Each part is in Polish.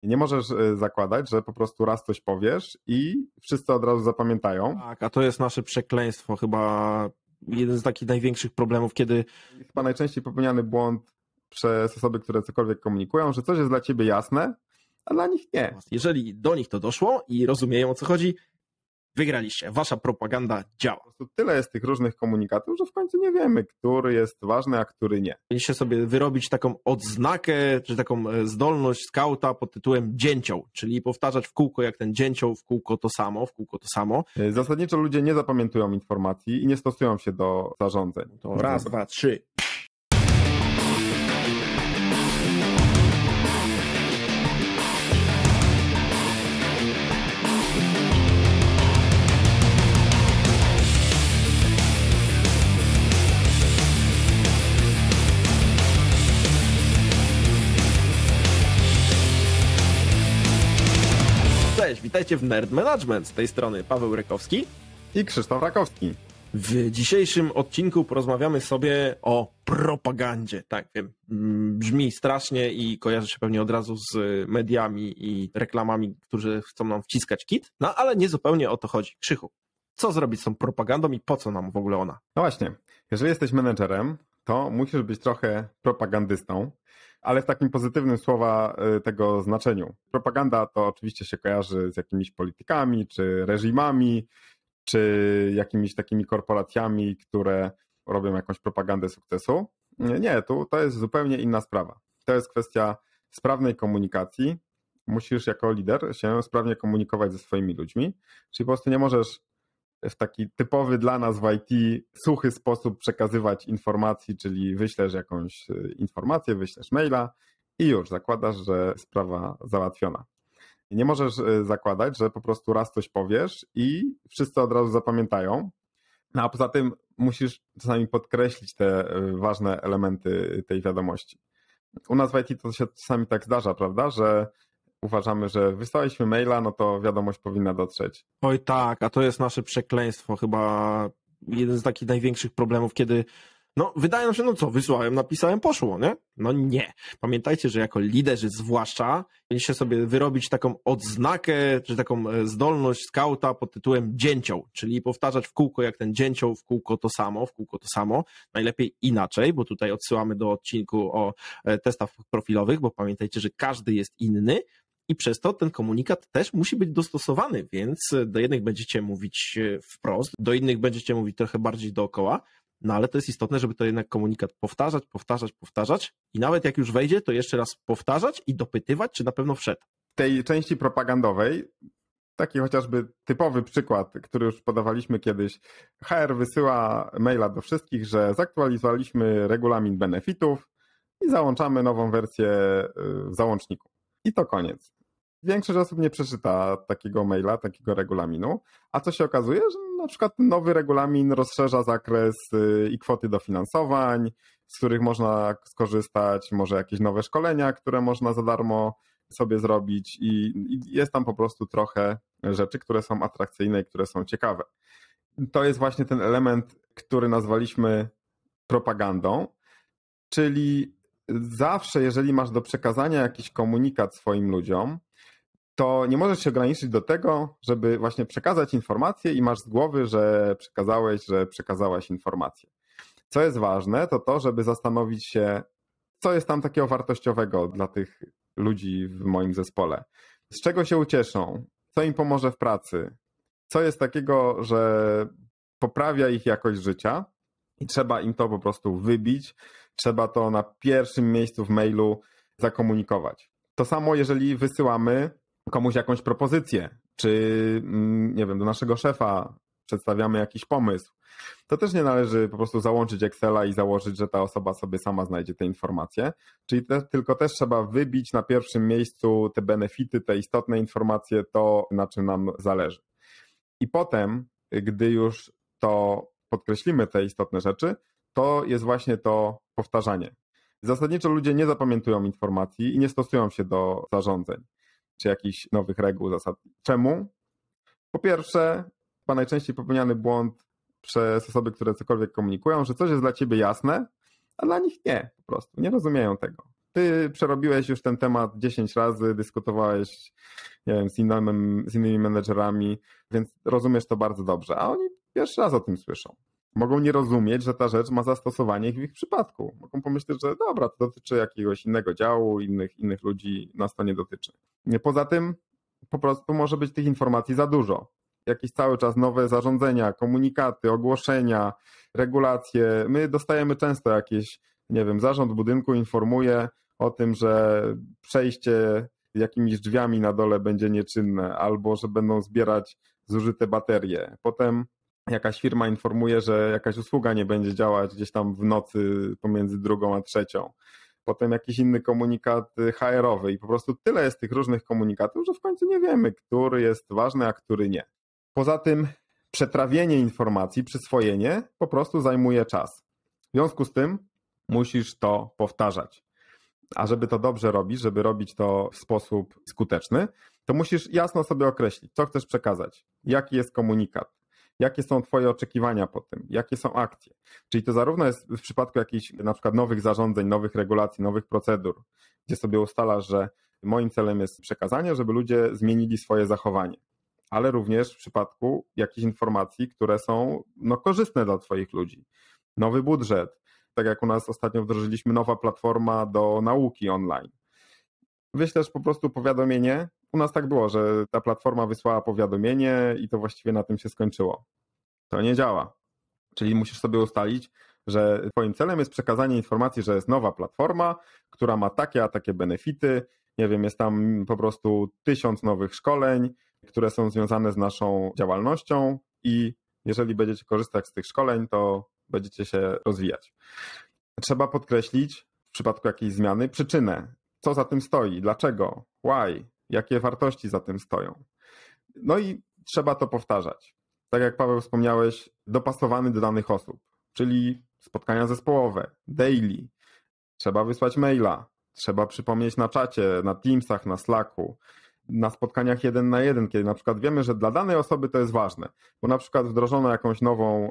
Nie możesz zakładać, że po prostu raz coś powiesz i wszyscy od razu zapamiętają. Tak, a to jest nasze przekleństwo, chyba jeden z takich największych problemów, kiedy... Chyba najczęściej popełniany błąd przez osoby, które cokolwiek komunikują, że coś jest dla ciebie jasne, a dla nich nie. Jeżeli do nich to doszło i rozumieją, o co chodzi, wygraliście. Wasza propaganda działa. Po prostu tyle jest tych różnych komunikatów, że w końcu nie wiemy, który jest ważny, a który nie. Powinniście sobie wyrobić taką odznakę, czy taką zdolność skauta pod tytułem dzięcioł, czyli powtarzać w kółko jak ten dzięcioł, w kółko to samo. Zasadniczo ludzie nie zapamiętują informacji i nie stosują się do zarządzeń. To raz, dwa, trzy. Cześć, witajcie w Nerd Management. Z tej strony Paweł Rykowski I Krzysztof Rakowski. W dzisiejszym odcinku porozmawiamy sobie o propagandzie. Tak, wiem, brzmi strasznie i kojarzy się pewnie od razu z mediami i reklamami, którzy chcą nam wciskać kit, no ale nie zupełnie o to chodzi. Krzychu, co zrobić z tą propagandą i po co nam w ogóle ona? No właśnie, jeżeli jesteś menedżerem, to musisz być trochę propagandystą, ale w takim pozytywnym słowa tego znaczeniu. Propaganda to oczywiście się kojarzy z jakimiś politykami, czy reżimami, czy jakimiś takimi korporacjami, które robią jakąś propagandę sukcesu. Nie, to jest zupełnie inna sprawa. To jest kwestia sprawnej komunikacji. Musisz jako lider się sprawnie komunikować ze swoimi ludźmi, czyli po prostu nie możesz w taki typowy dla nas w IT suchy sposób przekazywać informacji, czyli wyślesz jakąś informację, wyślesz maila i już zakładasz, że sprawa załatwiona. Nie możesz zakładać, że po prostu raz coś powiesz i wszyscy od razu zapamiętają, no a poza tym musisz czasami podkreślić te ważne elementy tej wiadomości. U nas w IT to się czasami tak zdarza, prawda, że uważamy, że wysłaliśmy maila, no to wiadomość powinna dotrzeć. Oj tak, a to jest nasze przekleństwo, chyba jeden z takich największych problemów, kiedy wydaje nam się, wysłałem, napisałem, poszło, nie? No nie. Pamiętajcie, że jako liderzy zwłaszcza powinniście sobie wyrobić taką odznakę, czy taką zdolność skauta pod tytułem dzięcioł, czyli powtarzać w kółko jak ten dzięcioł, w kółko to samo. Najlepiej inaczej, bo tutaj odsyłamy do odcinku o testach profilowych, bo pamiętajcie, że każdy jest inny, i przez to ten komunikat też musi być dostosowany, więc do jednych będziecie mówić wprost, do innych będziecie mówić trochę bardziej dookoła, no ale to jest istotne, żeby to jednak komunikat powtarzać i nawet jak już wejdzie, to jeszcze raz powtarzać i dopytywać, czy na pewno wszedł. W tej części propagandowej, taki chociażby typowy przykład, który już podawaliśmy kiedyś, HR wysyła maila do wszystkich, że zaktualizowaliśmy regulamin benefitów i załączamy nową wersję w załączniku. I to koniec. Większość osób nie przeczyta takiego maila, takiego regulaminu, a co się okazuje, że na przykład nowy regulamin rozszerza zakres i kwoty dofinansowań, z których można skorzystać, może jakieś nowe szkolenia, które można za darmo sobie zrobić i jest tam po prostu trochę rzeczy, które są atrakcyjne i które są ciekawe. To jest właśnie ten element, który nazwaliśmy propagandą, czyli zawsze, jeżeli masz do przekazania jakiś komunikat swoim ludziom, to nie możesz się ograniczyć do tego, żeby właśnie przekazać informację i masz z głowy, że przekazałaś informację. Co jest ważne, to to, żeby zastanowić się, co jest tam takiego wartościowego dla tych ludzi w moim zespole. Z czego się ucieszą, co im pomoże w pracy, co jest takiego, że poprawia ich jakość życia i trzeba im to po prostu wybić, trzeba to na pierwszym miejscu w mailu zakomunikować. To samo, jeżeli wysyłamy komuś jakąś propozycję, czy nie wiem, do naszego szefa przedstawiamy jakiś pomysł, to też nie należy po prostu załączyć Excela i założyć, że ta osoba sobie sama znajdzie te informacje, czyli tylko też trzeba wybić na pierwszym miejscu te benefity, te istotne informacje, to na czym nam zależy. I potem, gdy już to podkreślimy, te istotne rzeczy, to jest właśnie to powtarzanie. Zasadniczo ludzie nie zapamiętują informacji i nie stosują się do zarządzeń czy jakichś nowych reguł, zasad. Czemu? Po pierwsze, chyba najczęściej popełniany błąd przez osoby, które cokolwiek komunikują, że coś jest dla ciebie jasne, a dla nich nie, po prostu nie rozumieją tego. ty przerobiłeś już ten temat 10 razy, dyskutowałeś, nie wiem, z innymi menedżerami, więc rozumiesz to bardzo dobrze, a oni pierwszy raz o tym słyszą. Mogą nie rozumieć, że ta rzecz ma zastosowanie w ich przypadku. Mogą pomyśleć, że dobra, to dotyczy jakiegoś innego działu, innych ludzi, nas to nie dotyczy. Poza tym po prostu może być tych informacji za dużo. Jakieś cały czas nowe zarządzenia, komunikaty, ogłoszenia, regulacje. My dostajemy często jakieś, nie wiem, zarząd budynku informuje o tym, że przejście jakimiś drzwiami na dole będzie nieczynne, albo że będą zbierać zużyte baterie. Potem jakaś firma informuje, że jakaś usługa nie będzie działać gdzieś tam w nocy pomiędzy 2 a 3. Potem jakiś inny komunikat HR-owy i po prostu tyle jest tych różnych komunikatów, że w końcu nie wiemy, który jest ważny, a który nie. Poza tym przetrawienie informacji, przyswojenie po prostu zajmuje czas. W związku z tym musisz to powtarzać. A żeby to dobrze robić, żeby robić to w sposób skuteczny, to musisz jasno sobie określić, co chcesz przekazać, jaki jest komunikat, jakie są twoje oczekiwania po tym, jakie są akcje. Czyli to zarówno jest w przypadku jakichś na przykład nowych zarządzeń, nowych regulacji, nowych procedur, gdzie sobie ustalasz, że moim celem jest przekazanie, żeby ludzie zmienili swoje zachowanie, ale również w przypadku jakichś informacji, które są korzystne dla twoich ludzi. Nowy budżet, tak jak u nas ostatnio wdrożyliśmy nowa platforma do nauki online. Wyślesz po prostu powiadomienie. U nas tak było, że ta platforma wysłała powiadomienie i to właściwie na tym się skończyło. To nie działa. Czyli musisz sobie ustalić, że twoim celem jest przekazanie informacji, że jest nowa platforma, która ma takie a takie benefity. Nie wiem, jest tam po prostu 1000 nowych szkoleń, które są związane z naszą działalnością i jeżeli będziecie korzystać z tych szkoleń, to będziecie się rozwijać. Trzeba podkreślić w przypadku jakiejś zmiany przyczynę. Co za tym stoi? Dlaczego? Why? Jakie wartości za tym stoją? No i trzeba to powtarzać. Tak jak Paweł wspomniałeś, dopasowany do danych osób, czyli spotkania zespołowe, daily. Trzeba wysłać maila, trzeba przypomnieć na czacie, na Teamsach, na Slacku, na spotkaniach 1 na 1, kiedy na przykład wiemy, że dla danej osoby to jest ważne, bo na przykład wdrożono jakąś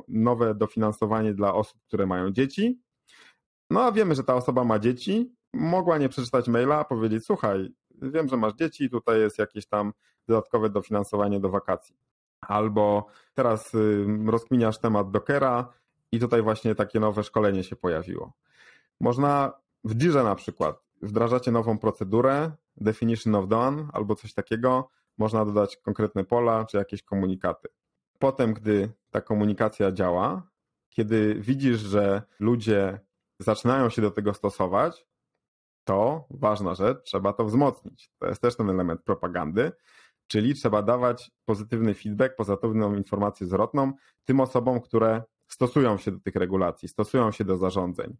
nowe dofinansowanie dla osób, które mają dzieci, no a wiemy, że ta osoba ma dzieci, mogła nie przeczytać maila, a powiedzieć, słuchaj, wiem, że masz dzieci, tutaj jest jakieś tam dodatkowe dofinansowanie do wakacji. Albo teraz rozkminiasz temat Dockera i tutaj właśnie takie nowe szkolenie się pojawiło. Można w Jirze na przykład, wdrażacie nową procedurę, definition of done albo coś takiego, można dodać konkretne pola czy jakieś komunikaty. Potem, gdy ta komunikacja działa, kiedy widzisz, że ludzie zaczynają się do tego stosować, to ważna rzecz, trzeba to wzmocnić. To jest też ten element propagandy, czyli trzeba dawać pozytywny feedback, pozytywną informację zwrotną tym osobom, które stosują się do tych regulacji, stosują się do zarządzeń,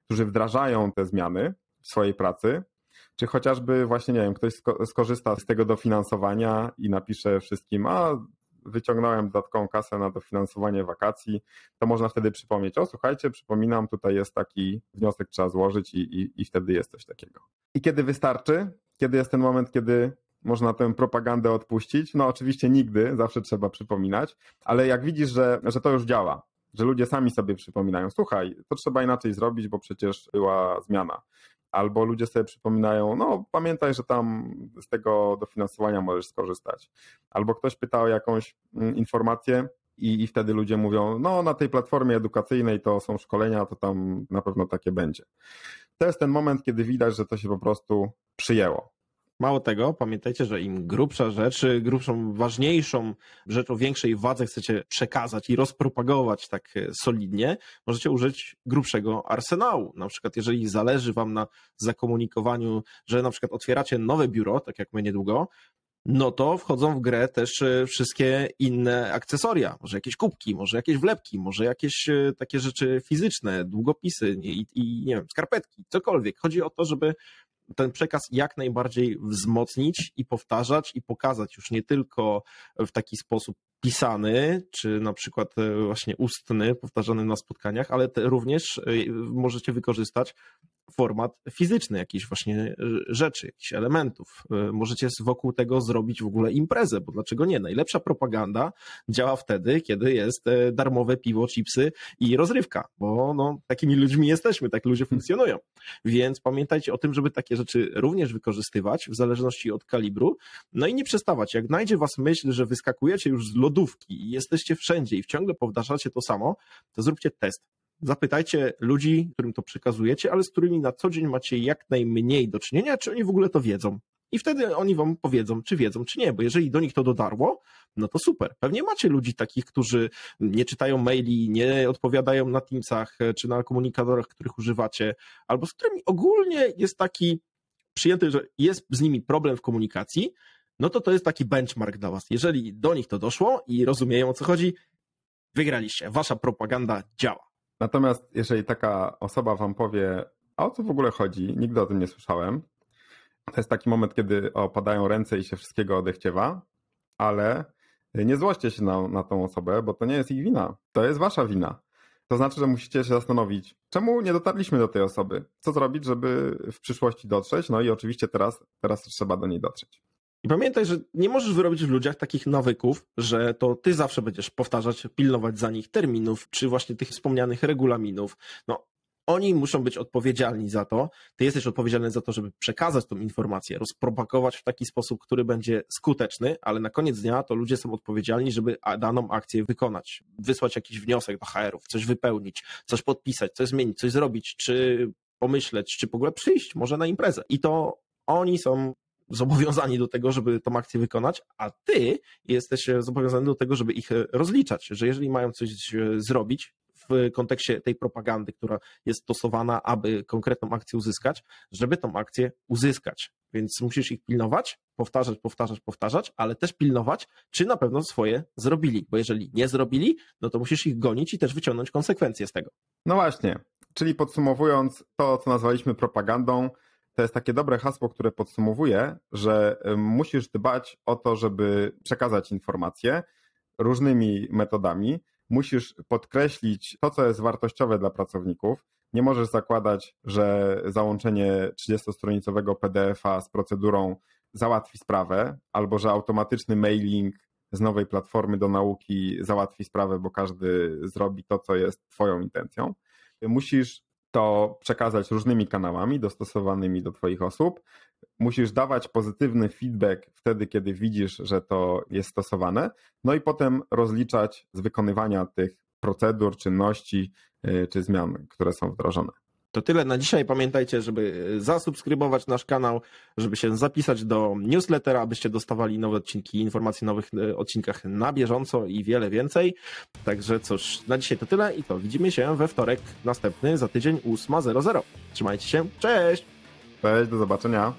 którzy wdrażają te zmiany w swojej pracy, czy chociażby właśnie, nie wiem, ktoś skorzysta z tego dofinansowania i napisze wszystkim, a wyciągnąłem dodatkową kasę na dofinansowanie wakacji, to można wtedy przypomnieć, o słuchajcie, przypominam, tutaj jest taki wniosek, trzeba złożyć i wtedy jest coś takiego. I kiedy wystarczy? Kiedy jest ten moment, kiedy można tę propagandę odpuścić? No oczywiście nigdy, zawsze trzeba przypominać, ale jak widzisz, że to już działa, że ludzie sami sobie przypominają, słuchaj, to trzeba inaczej zrobić, bo przecież była zmiana. Albo ludzie sobie przypominają, no pamiętaj, że tam z tego dofinansowania możesz skorzystać. Albo ktoś pyta o jakąś informację i wtedy ludzie mówią, no na tej platformie edukacyjnej to są szkolenia, to tam na pewno takie będzie. To jest ten moment, kiedy widać, że to się po prostu przyjęło. Mało tego, pamiętajcie, że im grubsza rzecz, grubszą, ważniejszą rzecz o większej wadze chcecie przekazać i rozpropagować tak solidnie, możecie użyć grubszego arsenału. Na przykład jeżeli zależy wam na zakomunikowaniu, że na przykład otwieracie nowe biuro, tak jak my niedługo, no to wchodzą w grę też wszystkie inne akcesoria, może jakieś kubki, może jakieś wlepki, może jakieś takie rzeczy fizyczne, długopisy i nie wiem, skarpetki, cokolwiek. Chodzi o to, żeby ten przekaz jak najbardziej wzmocnić i powtarzać i pokazać już nie tylko w taki sposób pisany, czy na przykład właśnie ustny, powtarzany na spotkaniach, ale również możecie wykorzystać format fizyczny, jakichś właśnie rzeczy, jakichś elementów. Możecie wokół tego zrobić w ogóle imprezę, bo dlaczego nie? Najlepsza propaganda działa wtedy, kiedy jest darmowe piwo, chipsy i rozrywka, bo no, takimi ludźmi jesteśmy, tak ludzie funkcjonują. Więc pamiętajcie o tym, żeby takie rzeczy również wykorzystywać w zależności od kalibru, no i nie przestawać. Jak znajdzie was myśl, że wyskakujecie już z lodówki i jesteście wszędzie i ciągle powtarzacie to samo, to zróbcie test. Zapytajcie ludzi, którym to przekazujecie, ale z którymi na co dzień macie jak najmniej do czynienia, czy oni w ogóle to wiedzą. I wtedy oni wam powiedzą, czy wiedzą, czy nie, bo jeżeli do nich to dotarło, no to super. Pewnie macie ludzi takich, którzy nie czytają maili, nie odpowiadają na Teamsach, czy na komunikatorach, których używacie, albo z którymi ogólnie jest taki przyjęty, że jest z nimi problem w komunikacji, no to jest taki benchmark dla was. Jeżeli do nich to doszło i rozumieją, o co chodzi, wygraliście. Wasza propaganda działa. Natomiast jeżeli taka osoba wam powie, a o co w ogóle chodzi, nigdy o tym nie słyszałem, to jest taki moment, kiedy opadają ręce i się wszystkiego odechciewa, ale nie złoście się na tą osobę, bo to nie jest ich wina, to jest wasza wina. To znaczy, że musicie się zastanowić, czemu nie dotarliśmy do tej osoby, co zrobić, żeby w przyszłości dotrzeć, no i oczywiście teraz trzeba do niej dotrzeć. I pamiętaj, że nie możesz wyrobić w ludziach takich nawyków, że to ty zawsze będziesz powtarzać, pilnować za nich terminów, czy właśnie tych wspomnianych regulaminów. No, oni muszą być odpowiedzialni za to. Ty jesteś odpowiedzialny za to, żeby przekazać tą informację, rozpropagować w taki sposób, który będzie skuteczny, ale na koniec dnia to ludzie są odpowiedzialni, żeby daną akcję wykonać. Wysłać jakiś wniosek do HR-ów, coś wypełnić, coś podpisać, coś zmienić, coś zrobić, czy pomyśleć, czy w ogóle przyjść może na imprezę. I to oni są zobowiązani do tego, żeby tą akcję wykonać, a ty jesteś zobowiązany do tego, żeby ich rozliczać, że jeżeli mają coś zrobić w kontekście tej propagandy, która jest stosowana, aby konkretną akcję uzyskać, żeby tą akcję uzyskać. Więc musisz ich pilnować, powtarzać, ale też pilnować, czy na pewno swoje zrobili, bo jeżeli nie zrobili, no to musisz ich gonić i też wyciągnąć konsekwencje z tego. No właśnie, czyli podsumowując to, co nazwaliśmy propagandą, to jest takie dobre hasło, które podsumowuje, że musisz dbać o to, żeby przekazać informacje różnymi metodami. Musisz podkreślić to, co jest wartościowe dla pracowników. Nie możesz zakładać, że załączenie 30-stronicowego PDF-a z procedurą załatwi sprawę, albo że automatyczny mailing z nowej platformy do nauki załatwi sprawę, bo każdy zrobi to, co jest twoją intencją. Musisz to przekazać różnymi kanałami dostosowanymi do twoich osób. Musisz dawać pozytywny feedback wtedy, kiedy widzisz, że to jest stosowane, no i potem rozliczać z wykonywania tych procedur, czynności czy zmian, które są wdrożone. To tyle na dzisiaj. Pamiętajcie, żeby zasubskrybować nasz kanał, żeby się zapisać do newslettera, abyście dostawali nowe odcinki, informacje o nowych odcinkach na bieżąco i wiele więcej. Także cóż, na dzisiaj to tyle i to widzimy się we wtorek następny za tydzień 8:00. Trzymajcie się, cześć! Cześć, do zobaczenia.